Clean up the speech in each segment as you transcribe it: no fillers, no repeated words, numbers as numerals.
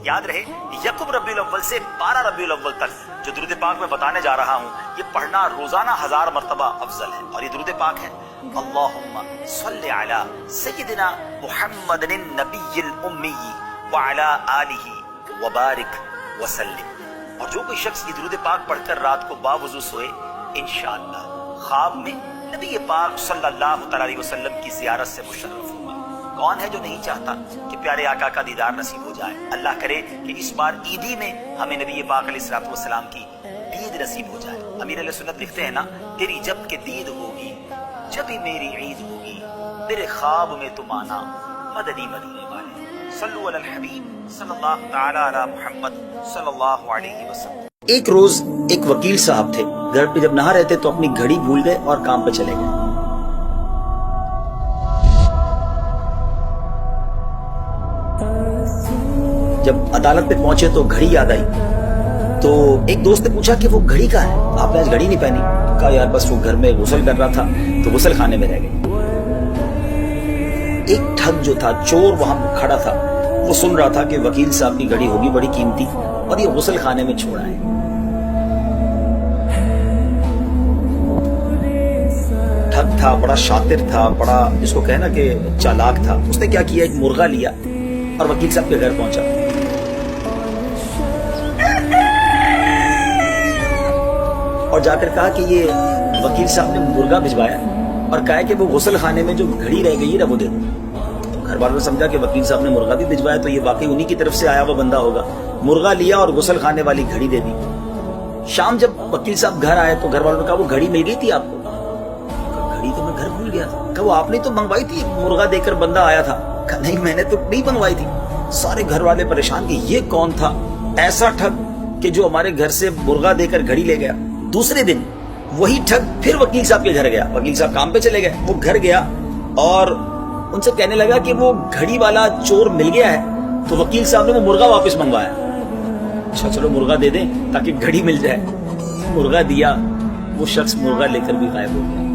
یاد رہے یکم ربیع الاول سے 12 ربیع الاول تک جو درود پاک میں بتانے جا رہا ہوں یہ پڑھنا روزانہ 1000 مرتبہ افضل ہے. اور یہ درود پاک ہے اللہم صلی علی سیدنا محمد النبی الامی وعلی آلہ وبارک وسلم. اور جو کوئی شخص یہ درود پاک پڑھ کر رات کو باوضو سوئے انشاءاللہ خواب میں نبی پاک صلی اللہ تعالی علیہ وسلم کی زیارت سے مشرف ہوگا. کون ہے جو نہیں چاہتا کہ پیارے آقا کا دیدار نصیب ہو جائے؟ اللہ کرے کہ اس بار عیدی میں ہمیں نبی پاک علیہ الصلوۃ والسلام کی دید نصیب ہو جائے. امیر علیہ سنت لکھتے ہیں نا، تیری جب کہ دید ہوگی جب ہی میری عید ہوگی، میرے خواب میں تم آنا مدنی مدینے والے. صلو علی الحبیب صلی اللہ تعالی علی محمد صلی اللہ علیہ وسلم. ایک روز ایک وکیل صاحب تھے، گھر پہ جب نہ رہتے تو اپنی گھڑی بھول گئے اور کام پہ چلے گئے. جب عدالت پہ پہنچے تو گھڑی یاد آئی تو ایک دوست نے پوچھا کہ وہ گھڑی کہاں ہے؟ آپ نے آج گھڑی نہیں پہنی. کہا یار بس وہ گھر میں غسل کر رہا تھا تو غسل خانے میں رہ گئی. ایک ٹھگ جو تھا، چور وہاں کھڑا تھا، وہ سن رہا تھا کہ وکیل صاحب کی گھڑی ہوگی بڑی قیمتی اور یہ غسل خانے میں چھوڑا ہے. ٹھگ تھا، بڑا شاطر تھا، بڑا جس کو کہنا کہ چالاک تھا. اس نے کیا کیا، ایک مرغا لیا اور وکیل صاحب کے گھر پہنچا. اور جا کر کہا کہ یہ وکیل صاحب نے مرغا بھجوایا اور کہا کہ وہ غسل خانے میں جو گھڑی رہ گئی ہے نا وہ دے دو. گھر والوں نے سمجھا کہ وکیل صاحب نے مرغا بھی بھجوایا تو یہ واقعی انہی کی طرف سے آیا ہوا بندہ ہوگا. مرغا لیا اور غسل خانے والی گھڑی دے دی. شام جب وکیل صاحب گھر آئے تو گھر والوں نے کہا وہ گھڑی مل گئی تھی آپ کو؟ گھڑی تو میں گھر بھول گیا تھا. کہا وہ آپ نے تو منگوائی تھی، مرغا دے کر بندہ آیا تھا. کہا نہیں میں نے تو نہیں منگوائی تھی. سارے گھر والے پریشان کہ یہ کون تھا ایسا ٹھگ کہ جو ہمارے گھر سے مرغا دے کر گھڑی لے گیا. دوسرے دن وہی ٹھگ پھر وکیل صاحب کے گھر گیا. وکیل صاحب کام پہ چلے گئے، وہ گھر گیا اور ان سے کہنے لگا کہ وہ گھڑی والا چور مل گیا ہے. تو وکیل صاحب نے وہ مرغا واپس منگوایا. اچھا چلو مرغا دے دیں تاکہ گھڑی مل جائے. مرغا دیا، وہ شخص مرغا لے کر بھی غائب ہو گیا.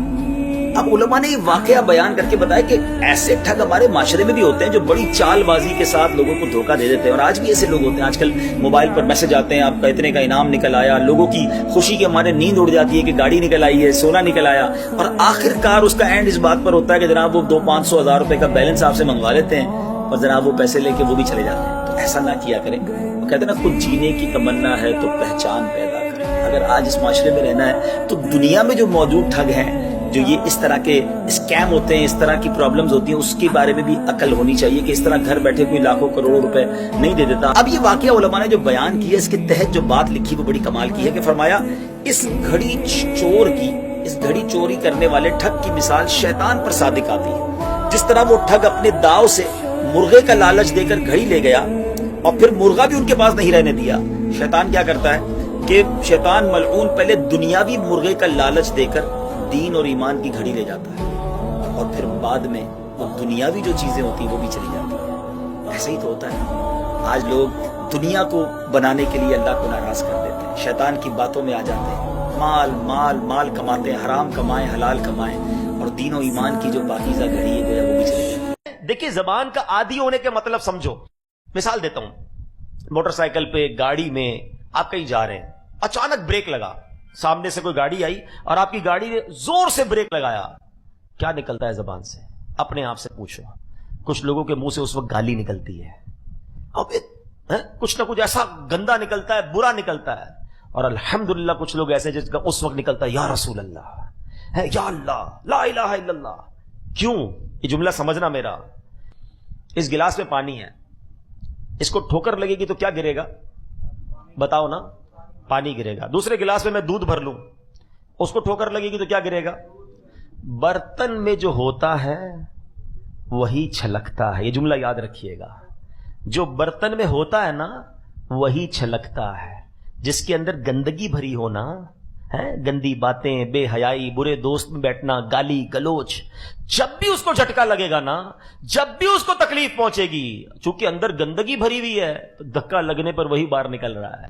اب علماء نے یہ واقعہ بیان کر کے بتایا کہ ایسے ٹھگ ہمارے معاشرے میں بھی ہوتے ہیں جو بڑی چال بازی کے ساتھ لوگوں کو دھوکہ دے دیتے ہیں. اور آج بھی ایسے لوگ ہوتے ہیں. آج کل موبائل پر میسج آتے ہیں آپ کا اتنے کا انعام نکل آیا، لوگوں کی خوشی کے ہمارے نیند اڑ جاتی ہے کہ گاڑی نکل آئی ہے، سونا نکل آیا، اور آخر کار اس کا اینڈ اس بات پر ہوتا ہے کہ جناب وہ 200-500 ہزار روپے کا بیلنس آپ سے منگوا لیتے ہیں اور جناب وہ پیسے لے کے وہ بھی چلے جاتے ہیں. تو ایسا نہ کیا کریں. وہ کہتے ہیں نا خود جینے کی تمنا ہے تو پہچان پیدا کریں. اگر آج اس معاشرے میں رہنا ہے تو دنیا میں جو موجود ٹھگ ہیں، جو یہ اس طرح کے اسکیم ہوتے ہیں، اس طرح کی پرابلمز ہوتی ہیں، اس کے بارے میں بھی عقل ہونی چاہیے کہ اس طرح گھر بیٹھے کوئی لاکھوں کروڑوں روپے نہیں دے دیتا. اب یہ واقعہ علماء نے جو بیان کیا اس کے تحت جو بات لکھی وہ بڑی کمال کی ہے کہ فرمایا اس گھڑی چوری کرنے والے ٹھگ کی مثال شیطان پر صادق آتی ہے. جس طرح وہ ٹھگ اپنے داؤ سے مرغے کا لالچ دے کر گھڑی لے گیا اور پھر مرغا بھی ان کے پاس نہیں رہنے دیا. شیطان کیا کرتا ہے کہ شیطان ملعون پہلے دنیاوی مرغے کا لالچ دے کر دین اور ایمان کی گھڑی لے جاتا ہے اور پھر بعد میں وہ دنیاوی جو چیزیں ہوتی ہیں وہ بھی چلی جاتی ہیں. ایسا ہی تو ہوتا ہے. آج لوگ دنیا کو بنانے کے لیے اللہ کو ناراض کر دیتے ہیں، شیطان کی باتوں میں آ جاتے ہیں، مال مال مال کماتے ہیں، حرام کمائیں حلال کمائیں، اور دین و ایمان کی جو پاکیزہ گھڑی ہے وہ بھی چلی جاتی ہے. دیکھیں زبان کا عادی ہونے کے مطلب سمجھو. مثال دیتا ہوں، موٹر سائیکل پہ گاڑی میں آپ کہیں جا رہے ہیں، اچانک بریک لگا، سامنے سے کوئی گاڑی آئی اور آپ کی گاڑی نے زور سے بریک لگایا. کیا نکلتا ہے زبان سے؟ اپنے آپ سے پوچھو. کچھ لوگوں کے منہ سے اس وقت گالی نکلتی ہے، اب کچھ نہ کچھ ایسا گندا نکلتا ہے، برا نکلتا ہے. اور الحمدللہ کچھ لوگ ایسے جس کا اس وقت نکلتا ہے یا رسول اللہ ہے، یا اللہ، لا الہ الا اللہ. کیوں؟ یہ جملہ سمجھنا میرا. اس گلاس میں پانی ہے، اس کو ٹھوکر لگے گی تو کیا گرے گا؟ بتاؤ نا، پانی گرے گا. دوسرے گلاس میں دودھ بھر لوں، اس کو ٹھوکر لگے گی تو کیا گرے گا؟ برتن میں جو ہوتا ہے وہی چھلکتا ہے. یہ جملہ یاد رکھیے گا. جو برتن میں ہوتا ہے نا وہی چھلکتا ہے. جس کے اندر گندگی بھری ہونا ہے، گندی باتیں، بے حیائی، برے دوست میں بیٹھنا، گالی گلوچ، جب بھی اس کو جھٹکا لگے گا نا، جب بھی اس کو تکلیف پہنچے گی، چونکہ اندر گندگی بھری ہوئی ہے تو دھکا لگنے پر وہی باہر نکل رہا ہے.